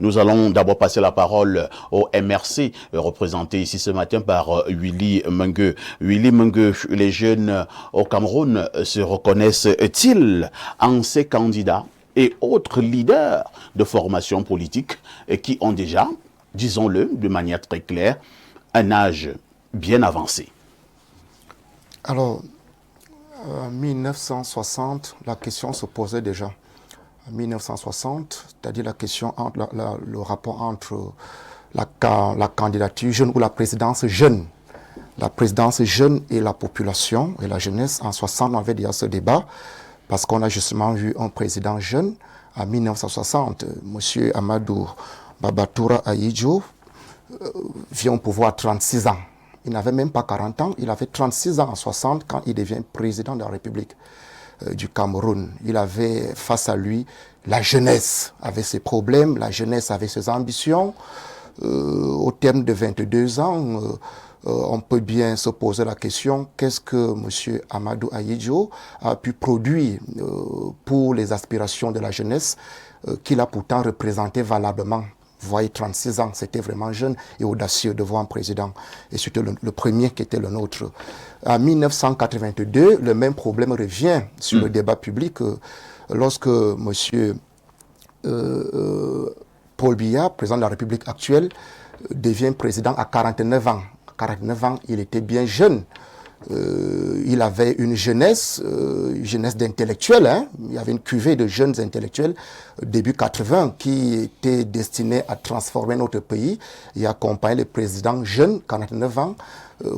Nous allons d'abord passer la parole au MRC, représenté ici ce matin par Willy Mengue. Willy Mengue, les jeunes au Cameroun se reconnaissent-ils en ces candidats et autres leaders de formation politique qui ont déjà, disons-le de manière très claire, un âge bien avancé? Alors, en 1960, la question se posait déjà. En 1960, c'est-à-dire la question entre le rapport entre la candidature jeune ou la présidence jeune. La présidence jeune et la population et la jeunesse. En 60, on avait déjà ce débat parce qu'on a justement vu un président jeune en 1960. M. Amadou Babatoura Ahidjo vient au pouvoir à 36 ans. Il n'avait même pas 40 ans, il avait 36 ans en 60 quand il devient président de la République du Cameroun. Il avait face à lui la jeunesse avec ses problèmes, la jeunesse avec ses ambitions. Au terme de 22 ans, on peut bien se poser la question, qu'est-ce que M. Amadou Ahidjo a pu produire pour les aspirations de la jeunesse qu'il a pourtant représenté valablement. Vous voyez, 36 ans, c'était vraiment jeune et audacieux de voir un président. Et c'était le premier qui était le nôtre. En 1982, le même problème revient sur le débat public lorsque M. Paul Biya, président de la République actuelle, devient président à 49 ans. À 49 ans, il était bien jeune. Il avait une jeunesse d'intellectuels. Hein. Il y avait une cuvée de jeunes intellectuels début 80 qui étaient destinés à transformer notre pays et accompagner les présidents jeunes, 49 ans,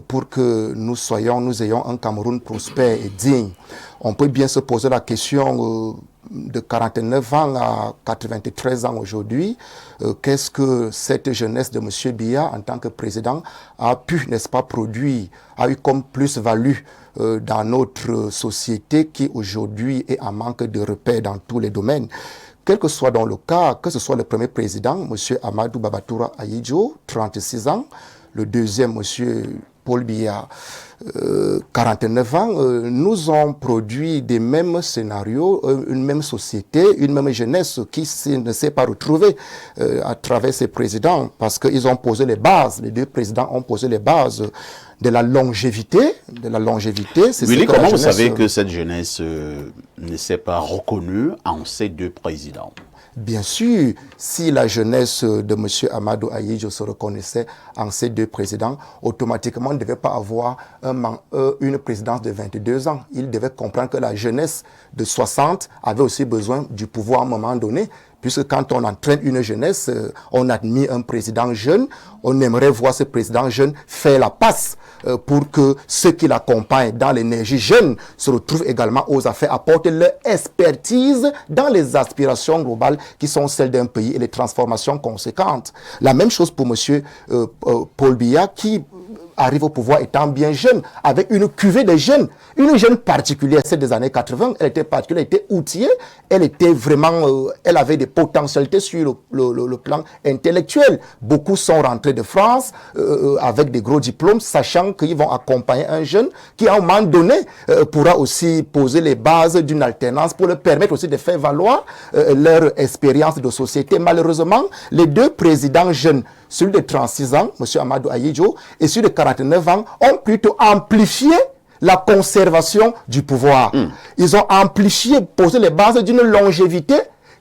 pour que nous ayons un Cameroun prospère et digne. On peut bien se poser la question de 49 ans à 93 ans aujourd'hui, qu'est-ce que cette jeunesse de M. Biya en tant que président a pu, n'est-ce pas, produire, a eu comme plus-value dans notre société qui aujourd'hui est en manque de repères dans tous les domaines. Quel que soit dans le cas, que ce soit le premier président, M. Amadou Babatoura Ahidjo, 36 ans, le deuxième, M. Paul Biya, 49 ans, nous ont produit des mêmes scénarios, une même société, une même jeunesse qui ne s'est pas retrouvée à travers ces présidents parce qu'ils ont posé les bases, les deux présidents ont posé les bases de la longévité. C'est Willy, comment vous savez que cette jeunesse ne s'est pas reconnue en ces deux présidents? Bien sûr, si la jeunesse de M. Amadou Ahidjo se reconnaissait en ces deux présidents, automatiquement, on ne devait pas avoir une présidence de 22 ans. Il devait comprendre que la jeunesse de 60 avait aussi besoin du pouvoir à un moment donné, puisque quand on entraîne une jeunesse, on admire un président jeune, on aimerait voir ce président jeune faire la passe pour que ceux qui l'accompagnent dans l'énergie jeune se retrouvent également aux affaires, apporter leur expertise dans les aspirations globales qui sont celles d'un pays et les transformations conséquentes. La même chose pour M. Paul Biya qui arrive au pouvoir étant bien jeune, avec une cuvée de jeunes, une jeune particulière, celle des années 80, elle était particulière, elle était outillée, elle était vraiment, elle avait des potentialités sur le plan intellectuel. Beaucoup sont rentrés de France avec des gros diplômes, sachant qu'ils vont accompagner un jeune qui, à un moment donné, pourra aussi poser les bases d'une alternance pour leur permettre aussi de faire valoir leur expérience de société. Malheureusement, les deux présidents jeunes, celui de 36 ans, M. Amadou Ahidjo, et celui de 49 ans, ont plutôt amplifié la conservation du pouvoir. Ils ont amplifié, posé les bases d'une longévité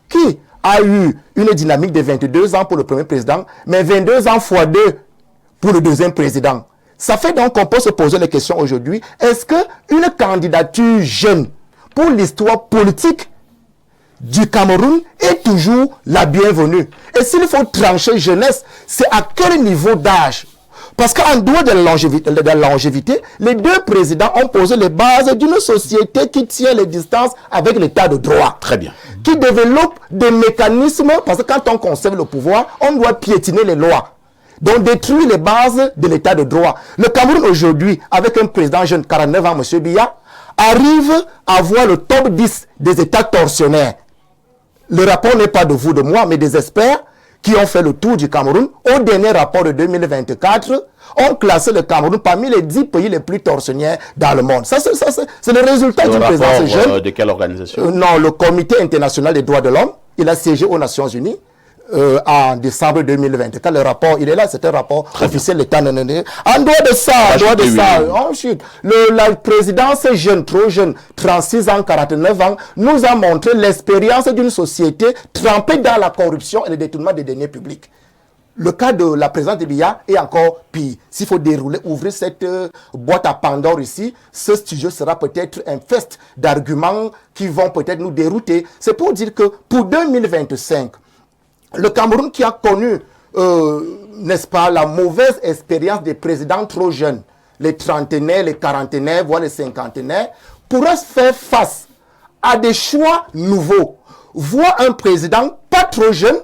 qui a eu une dynamique de 22 ans pour le premier président, mais 22 ans x 2 pour le deuxième président. Ça fait donc qu'on peut se poser la question aujourd'hui, est-ce qu'une candidature jeune pour l'histoire politique du Cameroun est toujours la bienvenue? Et s'il faut trancher jeunesse, c'est à quel niveau d'âge? Parce qu'en dehors de la longévité, les deux présidents ont posé les bases d'une société qui tient les distances avec l'état de droit. Très bien. Qui développe des mécanismes, parce que quand on conserve le pouvoir, on doit piétiner les lois. Donc détruire les bases de l'état de droit. Le Cameroun aujourd'hui, avec un président jeune, 49 ans, M. Biya, arrive à voir le top 10 des états tortionnaires. Le rapport n'est pas de vous, de moi, mais des experts qui ont fait le tour du Cameroun. Au dernier rapport de 2024, ont classé le Cameroun parmi les 10 pays les plus tortionnaires dans le monde. Ça, c'est le résultat d'une présidence jeune. De quelle organisation? Non, le Comité international des droits de l'homme. Il a siégé aux Nations Unies. en décembre 2024. Le rapport, il est là, c'est un rapport officiel de l'État. En dehors de ça, ensuite, la présidence jeune, trop jeune, 36 ans, 49 ans, nous a montré l'expérience d'une société trempée dans la corruption et le détournement des deniers publics. Le cas de la présidente de Biya est encore pire. S'il faut ouvrir cette boîte à Pandore ici, ce studio sera peut-être un fest d'arguments qui vont peut-être nous dérouter. C'est pour dire que pour 2025, le Cameroun qui a connu, n'est-ce pas, la mauvaise expérience des présidents trop jeunes, les trentenaires, les quarantenaires, voire les cinquantenaires, pourra se faire face à des choix nouveaux. Voir un président pas trop jeune,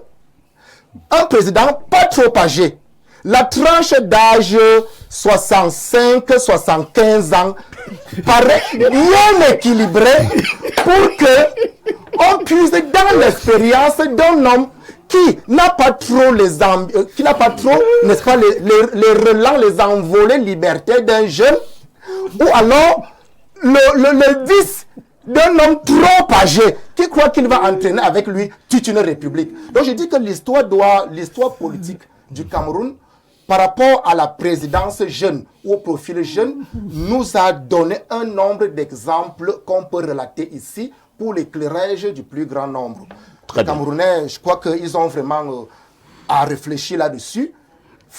un président pas trop âgé. La tranche d'âge 65-75 ans paraît bien équilibrée pour que on puisse dans l'expérience d'un homme qui n'a pas trop n'est-ce pas, les relents, les envolées libertés d'un jeune, ou alors le vice d'un homme trop âgé qui croit qu'il va entraîner avec lui toute une république. Donc je dis que l'histoire politique du Cameroun par rapport à la présidence jeune ou au profil jeune nous a donné un nombre d'exemples qu'on peut relater ici pour l'éclairage du plus grand nombre. Les Camerounais, je crois qu'ils ont vraiment à réfléchir là-dessus.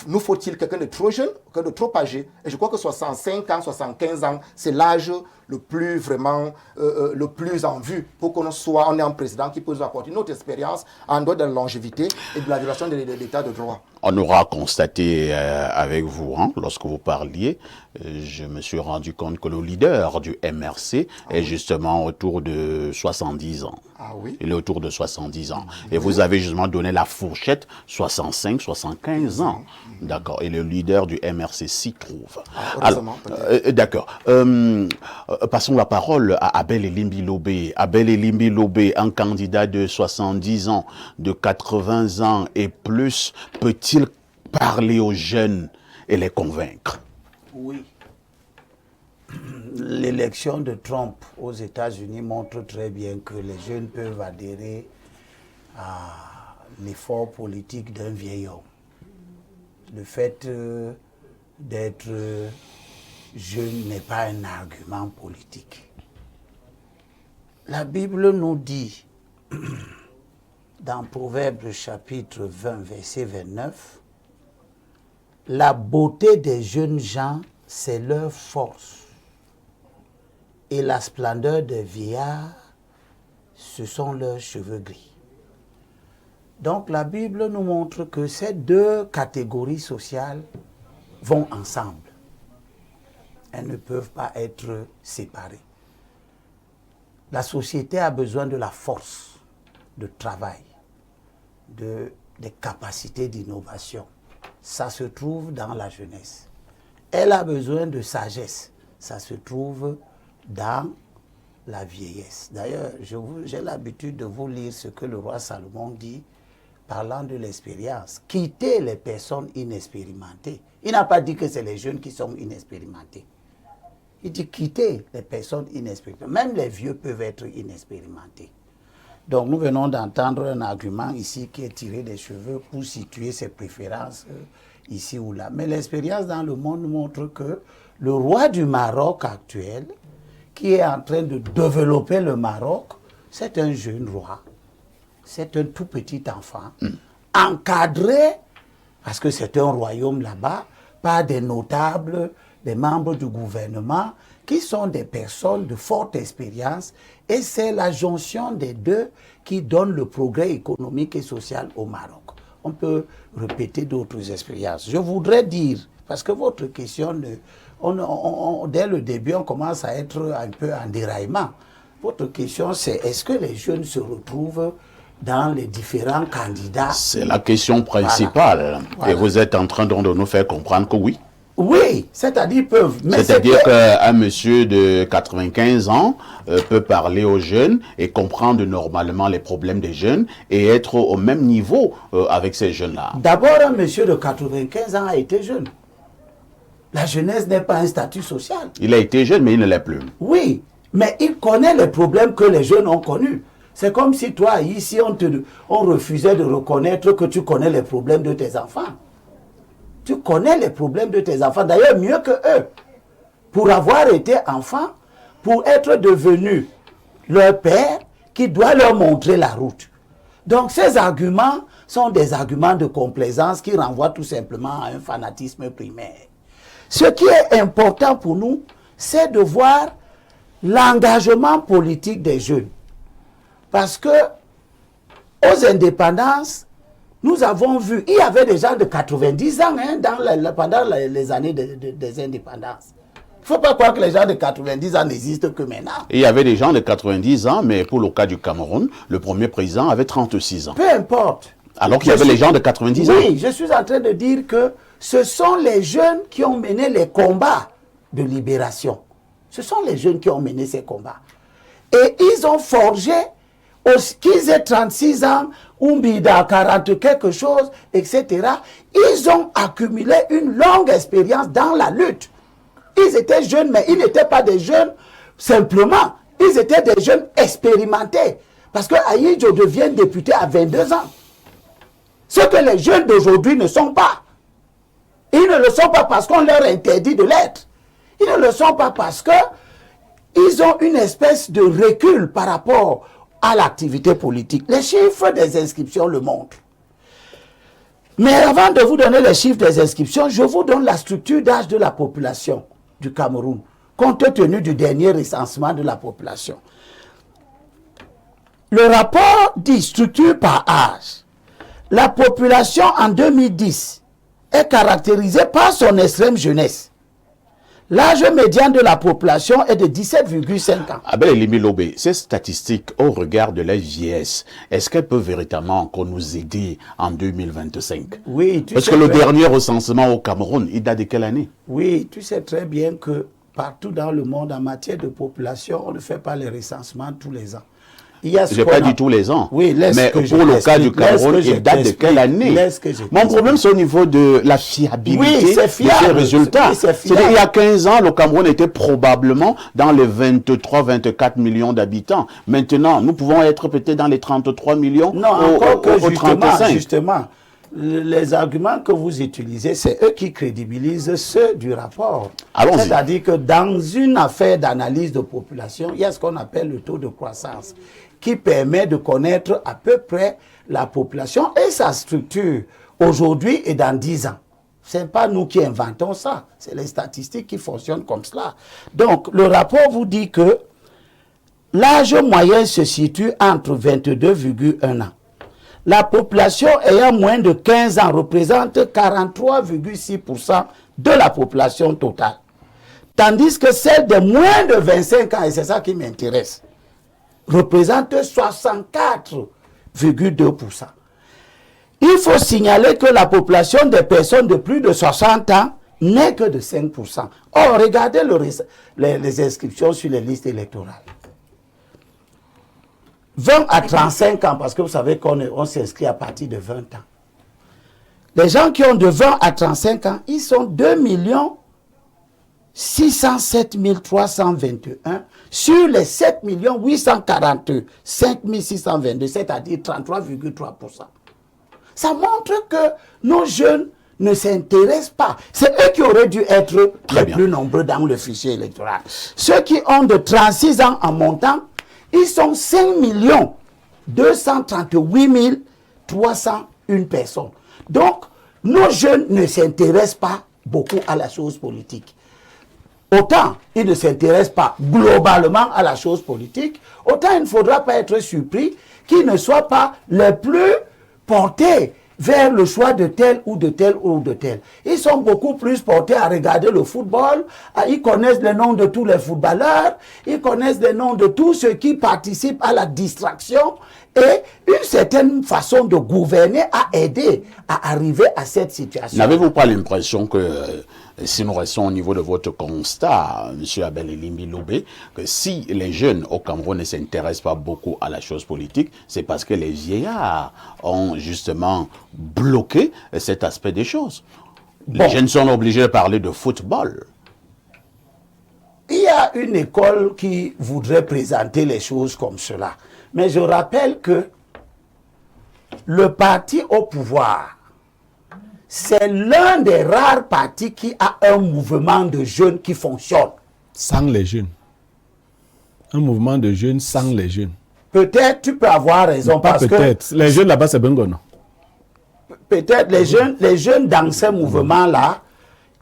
Nous faut-il quelqu'un de trop jeune, quelqu'un de trop âgé? Et je crois que 65 ans, 75 ans, c'est l'âge le plus vraiment, le plus en vue pour qu'on on ait un président qui peut nous apporter une autre expérience en dehors de la longévité et de la violation de l'état de droit. On aura constaté avec vous, lorsque vous parliez, je me suis rendu compte que le leader du MRC est justement autour de 70 ans. Ah oui. Il est autour de 70 ans. Et vous avez justement donné la fourchette 65-75 ans. D'accord. Et le leader du MRC s'y trouve. D'accord. Passons la parole à Abel Elimbi Lobé. Abel Elimbi Lobé, un candidat de 70 ans, de 80 ans et plus, peut-il parler aux jeunes et les convaincre? Oui. L'élection de Trump aux États-Unis montre très bien que les jeunes peuvent adhérer à l'effort politique d'un vieil homme. Le fait d'être jeune n'est pas un argument politique. La Bible nous dit, dans Proverbes chapitre 20, verset 29, la beauté des jeunes gens, c'est leur force. Et la splendeur des vieillards, ce sont leurs cheveux gris. Donc la Bible nous montre que ces deux catégories sociales vont ensemble. Elles ne peuvent pas être séparées. La société a besoin de la force de travail, des capacités d'innovation. Ça se trouve dans la jeunesse. Elle a besoin de sagesse. Ça se trouve dans la vieillesse. D'ailleurs, j'ai l'habitude de vous lire ce que le roi Salomon dit, parlant de l'expérience. Quittez les personnes inexpérimentées. Il n'a pas dit que c'est les jeunes qui sont inexpérimentés. Il dit quittez les personnes inexpérimentées. Même les vieux peuvent être inexpérimentés. Donc nous venons d'entendre un argument ici qui est tiré des cheveux pour situer ses préférences ici ou là. Mais l'expérience dans le monde montre que le roi du Maroc actuel, qui est en train de développer le Maroc, c'est un jeune roi. C'est un tout petit enfant, encadré, parce que c'est un royaume là-bas, par des notables, des membres du gouvernement, qui sont des personnes de forte expérience, et c'est la jonction des deux qui donne le progrès économique et social au Maroc. On peut répéter d'autres expériences. Je voudrais dire, parce que votre question, dès le début, on commence à être un peu en déraillement. Votre question, c'est est-ce que les jeunes se retrouvent dans les différents candidats? C'est la question principale. Voilà. Et vous êtes en train de nous faire comprendre que oui. Oui, c'est-à-dire peuvent. C'est-à-dire qu'un monsieur de 95 ans peut parler aux jeunes et comprendre normalement les problèmes des jeunes et être au même niveau avec ces jeunes-là. D'abord, un monsieur de 95 ans a été jeune. La jeunesse n'est pas un statut social. Il a été jeune, mais il ne l'est plus. Oui, mais il connaît les problèmes que les jeunes ont connus. C'est comme si toi, ici, on refusait de reconnaître que tu connais les problèmes de tes enfants. Tu connais les problèmes de tes enfants, d'ailleurs mieux que eux. Pour avoir été enfant, pour être devenu leur père, qui doit leur montrer la route. Donc ces arguments sont des arguments de complaisance qui renvoient tout simplement à un fanatisme primaire. Ce qui est important pour nous, c'est de voir l'engagement politique des jeunes. Parce que aux indépendances, nous avons vu, il y avait des gens de 90 ans pendant les années des indépendances. Il ne faut pas croire que les gens de 90 ans n'existent que maintenant. Il y avait des gens de 90 ans, mais pour le cas du Cameroun, le premier président avait 36 ans. Peu importe. Alors qu'il y avait les gens de 90 ans. Oui, je suis en train de dire que ce sont les jeunes qui ont mené les combats de libération. Ce sont les jeunes qui ont mené ces combats. Et ils ont forgé, qu'ils aient 36 ans, ou Bida 40 quelque chose, etc. Ils ont accumulé une longue expérience dans la lutte. Ils étaient jeunes, mais ils n'étaient pas des jeunes simplement. Ils étaient des jeunes expérimentés. Parce que Ahidjo devient député à 22 ans. Ce que les jeunes d'aujourd'hui ne sont pas. Ils ne le sont pas parce qu'on leur interdit de l'être. Ils ne le sont pas parce qu'ils ont une espèce de recul par rapport à l'activité politique. Les chiffres des inscriptions le montrent. Mais avant de vous donner les chiffres des inscriptions, je vous donne la structure d'âge de la population du Cameroun, compte tenu du dernier recensement de la population. Le rapport dit structure par âge. La population en 2010 est caractérisée par son extrême jeunesse. L'âge médian de la population est de 17,5 ans. Abel Elimi Lobé, ces statistiques au regard de la vieillesse, est-ce qu'elles peuvent véritablement encore nous aider en 2025? Oui, parce que le dernier recensement au Cameroun, il date de quelle année? Oui, tu sais très bien que partout dans le monde, en matière de population, on ne fait pas les recensements tous les ans. Je n'ai pas dit tous les ans. Oui, mais pour le cas du Cameroun, il date de quelle année? Mon problème, c'est au niveau de la fiabilité de ces résultats. C'est-à-dire qu'il y a 15 ans, le Cameroun était probablement dans les 23-24 millions d'habitants. Maintenant, nous pouvons être peut-être dans les 33 millions ou 35. Justement, les arguments que vous utilisez, c'est eux qui crédibilisent ceux du rapport. C'est-à-dire que dans une affaire d'analyse de population, il y a ce qu'on appelle le taux de croissance, qui permet de connaître à peu près la population et sa structure aujourd'hui et dans 10 ans. Ce n'est pas nous qui inventons ça, c'est les statistiques qui fonctionnent comme cela. Donc, le rapport vous dit que l'âge moyen se situe entre 22,1 ans. La population ayant moins de 15 ans représente 43,6% de la population totale. Tandis que celle de moins de 25 ans, et c'est ça qui m'intéresse, représente 64,2%. Il faut signaler que la population des personnes de plus de 60 ans n'est que de 5%. Or, regardez les inscriptions sur les listes électorales. 20 à 35 ans, parce que vous savez qu'on s'inscrit à partir de 20 ans. Les gens qui ont de 20 à 35 ans, ils sont 2 607 321 sur les 7 845 622, c'est-à-dire 33,3%. Ça montre que nos jeunes ne s'intéressent pas. C'est eux qui auraient dû être les plus nombreux dans le fichier électoral. Ceux qui ont de 36 ans en montant, ils sont 5 238 301 personnes. Donc, nos jeunes ne s'intéressent pas beaucoup à la chose politique. Autant ils ne s'intéressent pas globalement à la chose politique, autant il ne faudra pas être surpris qu'ils ne soient pas les plus portés vers le choix de tel ou de tel ou de tel. Ils sont beaucoup plus portés à regarder le football, ils connaissent les noms de tous les footballeurs, ils connaissent les noms de tous ceux qui participent à la distraction, et une certaine façon de gouverner a aidé à arriver à cette situation. N'avez-vous pas l'impression que, si nous restons au niveau de votre constat, M. Abel Elimi Lobé, que si les jeunes au Cameroun ne s'intéressent pas beaucoup à la chose politique, c'est parce que les vieillards ont justement bloqué cet aspect des choses. Les jeunes sont obligés de parler de football. Il y a une école qui voudrait présenter les choses comme cela. Mais je rappelle que le parti au pouvoir, c'est l'un des rares partis qui a un mouvement de jeunes qui fonctionne. Sans les jeunes. Un mouvement de jeunes sans les jeunes. Peut-être tu peux avoir raison Pas parce peut-être. Les jeunes là-bas, c'est Bengo, non? peut-être les jeunes dans ces mouvements-là,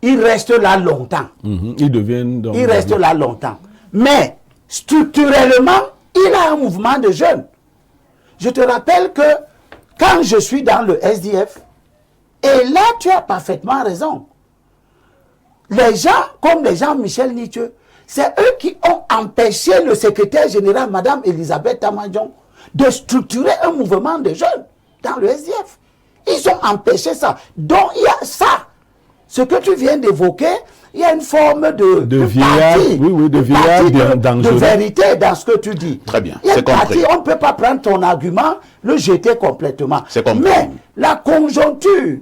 ils restent là longtemps. Ils deviennent... Donc, Ils restent là longtemps. Mais structurellement, il a un mouvement de jeunes. Je te rappelle que quand je suis dans le SDF, et là tu as parfaitement raison, les gens comme les gens Michel Nietzsche, c'est eux qui ont empêché le secrétaire général, Madame Elisabeth Tamadjon, de structurer un mouvement de jeunes dans le SDF. Ils ont empêché ça. Donc il y a ça. Ce que tu viens d'évoquer, il y a une forme de vieillard, parti, de vieillard dangereux. de vérité dans ce que tu dis. Très bien, Il y a c'est une partie, compris. on ne peut pas prendre ton argument, le jeter complètement. C'est compris. Mais la conjoncture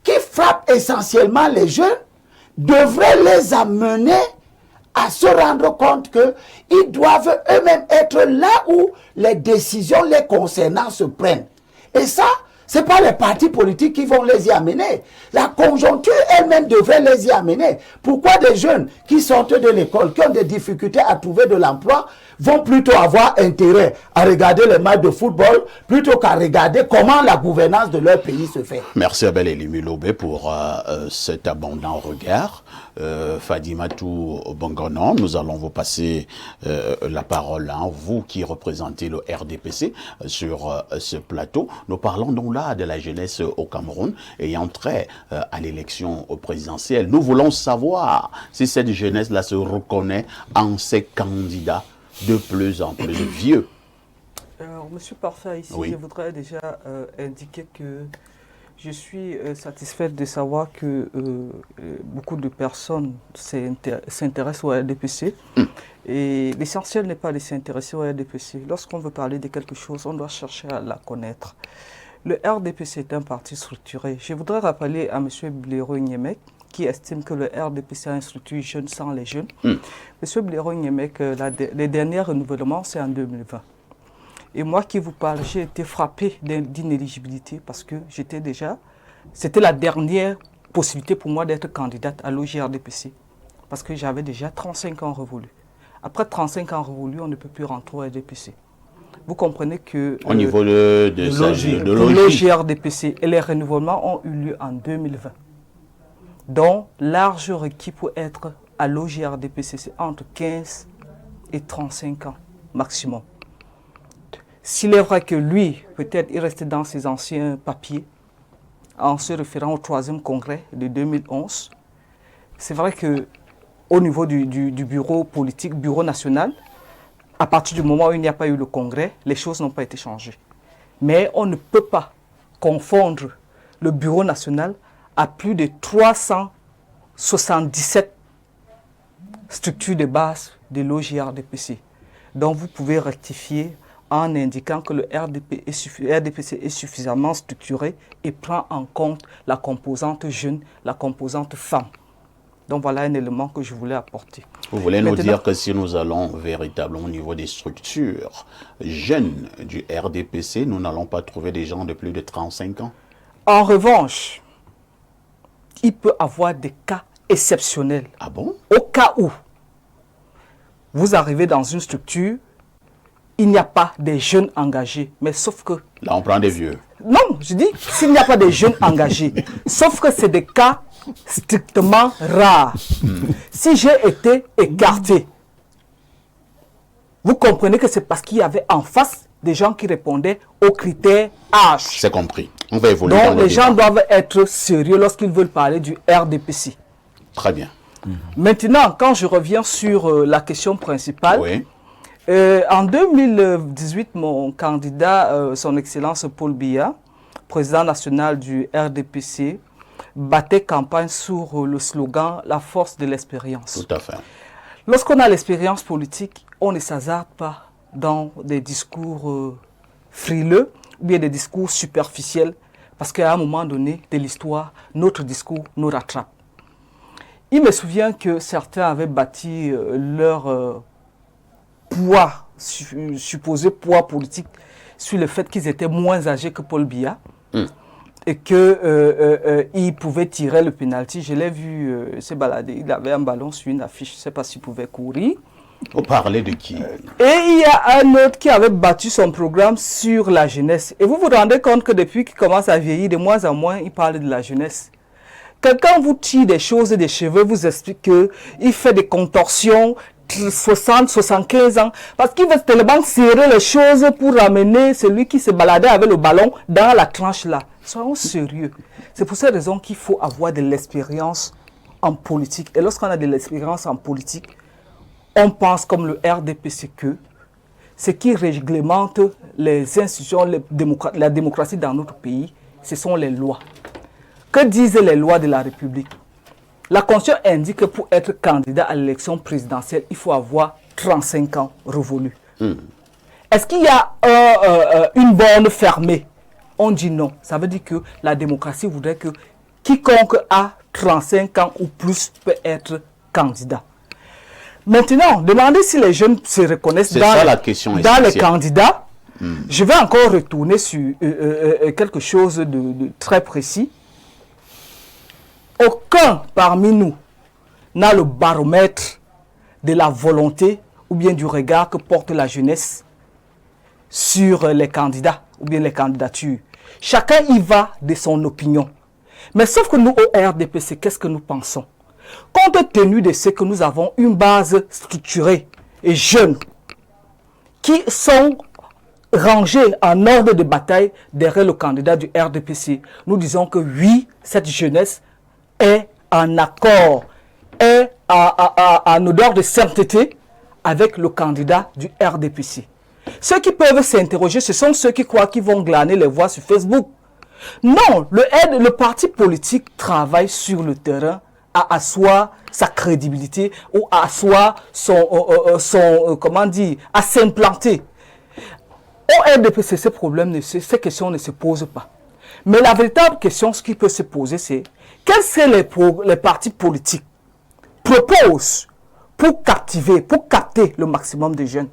qui frappe essentiellement les jeunes devrait les amener à se rendre compte qu'ils doivent eux-mêmes être là où les décisions les concernant se prennent. Et ça, ce n'est pas les partis politiques qui vont les y amener. La conjoncture elle-même devrait les y amener. Pourquoi des jeunes qui sortent de l'école, qui ont des difficultés à trouver de l'emploi, vont plutôt avoir intérêt à regarder les matchs de football plutôt qu'à regarder comment la gouvernance de leur pays se fait? Merci Abel Elimilobé pour cet abondant regard. Fadimatou Bongonon, nous allons vous passer la parole, hein, vous qui représentez le RDPC sur ce plateau. Nous parlons donc là de la jeunesse au Cameroun ayant trait à l'élection présidentielle. Nous voulons savoir si cette jeunesse-là se reconnaît en ces candidats de plus en plus vieux. Monsieur Parfait, ici, Oui. je voudrais déjà indiquer que je suis satisfaite de savoir que beaucoup de personnes s'intéressent au RDPC. Et l'essentiel n'est pas de s'intéresser au RDPC. Lorsqu'on veut parler de quelque chose, on doit chercher à la connaître. Le RDPC est un parti structuré. Je voudrais rappeler à M. Blaireau Niemek, qui estime que le RDPC a une structure jeune sans les jeunes. M. Blaireau Niemek, les derniers renouvellements, c'est en 2020. Et moi qui vous parle, j'ai été frappé d'inéligibilité parce que c'était la dernière possibilité pour moi d'être candidate à l'OGRDPC. Parce que j'avais déjà 35 ans révolus. Après 35 ans révolus, on ne peut plus rentrer au RDPC. Vous comprenez que... Au niveau de l'OGRDPC et les renouvellements ont eu lieu en 2020. Donc, large requis pour être à l'OGRDPC, c'est entre 15 et 35 ans maximum. S'il est vrai que lui, peut-être, il restait dans ses anciens papiers, en se référant au 3e congrès de 2011, c'est vrai qu'au niveau du bureau politique, bureau national, à partir du moment où il n'y a pas eu le congrès, les choses n'ont pas été changées. Mais on ne peut pas confondre le bureau national à plus de 377 structures de base de l'OGRDPC. Donc vous pouvez rectifier en indiquant que le RDPC est suffisamment structuré et prend en compte la composante jeune, la composante femme. Donc voilà un élément que je voulais apporter. Vous voulez nous dire que si nous allons véritablement au niveau des structures jeunes du RDPC, nous n'allons pas trouver des gens de plus de 35 ans? En revanche, il peut y avoir des cas exceptionnels. Ah bon? Au cas où vous arrivez dans une structure, il n'y a pas des jeunes engagés, mais sauf que... Là, on prend des vieux. Non, je dis s'il n'y a pas de jeunes engagés, sauf que c'est des cas strictement rares. Si j'ai été écarté, vous comprenez que c'est parce qu'il y avait en face des gens qui répondaient aux critères âge. C'est compris. On va évoluer dans Donc le les gens débat. doivent être sérieux lorsqu'ils veulent parler du RDPC. Très bien. Maintenant, quand je reviens sur la question principale, Oui. En 2018, mon candidat, son Excellence Paul Biya, président national du RDPC, battait campagne sur le slogan « La force de l'expérience ». Tout à fait. Lorsqu'on a l'expérience politique, on ne s'hasarde pas dans des discours frileux ou bien des discours superficiels, parce qu'à un moment donné de l'histoire, notre discours nous rattrape. Il me souvient que certains avaient bâti leur poids supposé poids politique sur le fait qu'ils étaient moins âgés que Paul Biya et qu'il pouvait tirer le penalty. Je l'ai vu se balader, il avait un ballon sur une affiche, je ne sais pas s'il pouvait courir. Vous parlez de qui? Et il y a un autre qui avait battu son programme sur la jeunesse. Et vous vous rendez compte que depuis qu'il commence à vieillir, de moins en moins, il parle de la jeunesse. Quelqu'un vous tire des choses des cheveux, vous explique qu'il fait des contorsions, 60, 75 ans, parce qu'il veut tellement serrer les choses pour ramener celui qui se baladait avec le ballon dans la tranche là. Soyons sérieux. C'est pour cette raison qu'il faut avoir de l'expérience en politique. Et lorsqu'on a de l'expérience en politique, on pense comme le RDPC que ce qui réglemente les institutions, la démocratie dans notre pays, ce sont les lois. Que disent les lois de la République? La Constitution indique que pour être candidat à l'élection présidentielle, il faut avoir 35 ans révolus. Est-ce qu'il y a une borne fermée? On dit non. Ça veut dire que la démocratie voudrait que quiconque a 35 ans ou plus peut être candidat. Maintenant, demandez si les jeunes se reconnaissent dans les candidats. Je vais encore retourner sur quelque chose de très précis. Aucun parmi nous n'a le baromètre de la volonté ou bien du regard que porte la jeunesse sur les candidats ou bien les candidatures. Chacun y va de son opinion. Mais sauf que nous, au RDPC, qu'est-ce que nous pensons? Compte tenu de ce que nous avons une base structurée et jeune qui sont rangés en ordre de bataille derrière le candidat du RDPC, nous disons que oui, cette jeunesse est en accord, est en odeur de sainteté avec le candidat du RDPC. Ceux qui peuvent s'interroger, ce sont ceux qui croient qu'ils vont glaner les voix sur Facebook. Non, le parti politique travaille sur le terrain à asseoir sa crédibilité ou à asseoir à s'implanter. Au RDPC, ces questions ne se posent pas. Mais la véritable question, ce qui peut se poser, c'est quels sont les partis politiques proposent pour capter le maximum de jeunes,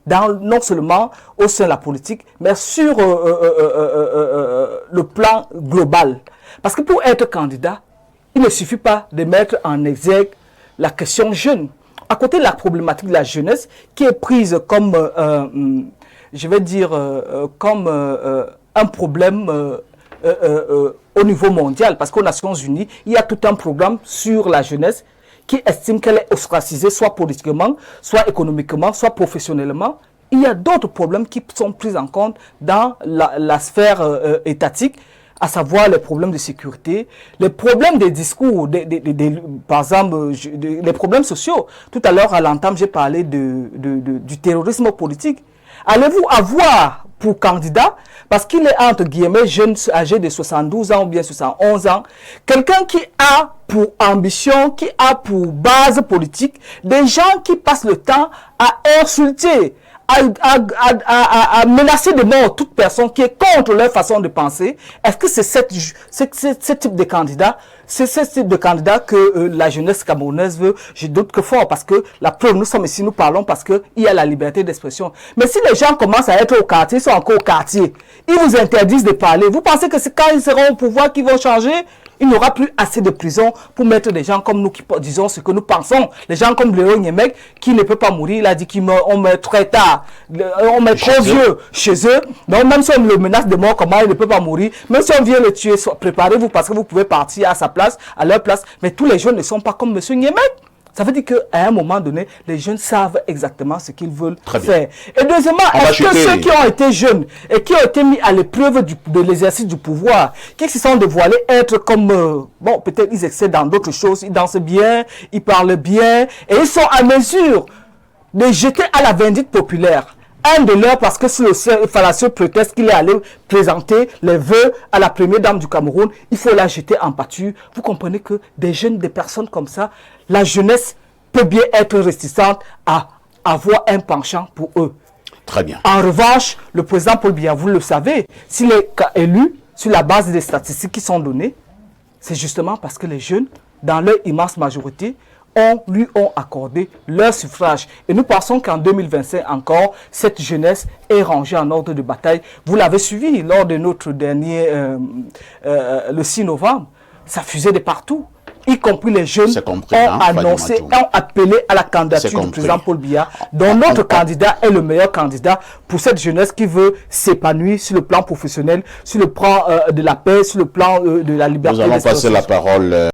non seulement au sein de la politique, mais sur le plan global. Parce que pour être candidat, il ne suffit pas de mettre en exergue la question jeune. À côté de la problématique de la jeunesse, qui est prise comme, comme un problème au niveau mondial, parce qu'aux Nations Unies, il y a tout un programme sur la jeunesse qui estime qu'elle est ostracisée, soit politiquement, soit économiquement, soit professionnellement. Il y a d'autres problèmes qui sont pris en compte dans la sphère étatique, à savoir les problèmes de sécurité, les problèmes des discours, par exemple, les problèmes sociaux. Tout à l'heure, à l'entame, j'ai parlé du terrorisme politique. Allez-vous avoir pour candidat, parce qu'il est entre guillemets jeune, âgé de 72 ans ou bien 71 ans, quelqu'un qui a pour ambition, qui a pour base politique, des gens qui passent le temps à insulter, à menacer de mort toute personne qui est contre leur façon de penser? Est-ce que c'est ce type de candidat, c'est ce type de candidat que la jeunesse camerounaise veut? Je doute que fort, parce que la preuve, nous sommes ici, nous parlons parce qu'il y a la liberté d'expression. Mais si les gens commencent à être au quartier, ils sont encore au quartier, ils vous interdisent de parler, vous pensez que c'est quand ils seront au pouvoir qu'ils vont changer? Il n'y aura plus assez de prisons pour mettre des gens comme nous qui disons ce que nous pensons. Les gens comme Léon Niemek qui ne peut pas mourir, il a dit qu'on meurt très tard, on meurt trop vieux chez eux. Donc même si on le menace de mort, comment il ne peut pas mourir, même si on vient le tuer, préparez-vous parce que vous pouvez partir à sa place, à leur place. Mais tous les jeunes ne sont pas comme M. Niemek. Ça veut dire qu'à un moment donné, les jeunes savent exactement ce qu'ils veulent faire. Et deuxièmement, est-ce que ceux qui ont été jeunes et qui ont été mis à l'épreuve de l'exercice du pouvoir, qui se sont dévoilés être comme, bon, peut-être ils excellent dans d'autres choses, ils dansent bien, ils parlent bien, et ils sont à mesure de jeter à la vindicte populaire un de leurs, parce que c'est le fallacieux prétexte qu'il est allé présenter les vœux à la première dame du Cameroun, il faut la jeter en pâture. Vous comprenez que des jeunes, des personnes comme ça, la jeunesse peut bien être réticente à avoir un penchant pour eux. Très bien. En revanche, le président Paul Biya, vous le savez, s'il est élu sur la base des statistiques qui sont données, c'est justement parce que les jeunes, dans leur immense majorité, lui ont accordé leur suffrage. Et nous pensons qu'en 2025 encore, cette jeunesse est rangée en ordre de bataille. Vous l'avez suivi lors de notre dernier, le 6 novembre, ça fusait de partout. Y compris les jeunes ont annoncé, ont appelé à la candidature du président Paul Biya, dont notre candidat est le meilleur candidat pour cette jeunesse qui veut s'épanouir sur le plan professionnel, sur le plan de la paix, sur le plan de la liberté. Nous allons passer la parole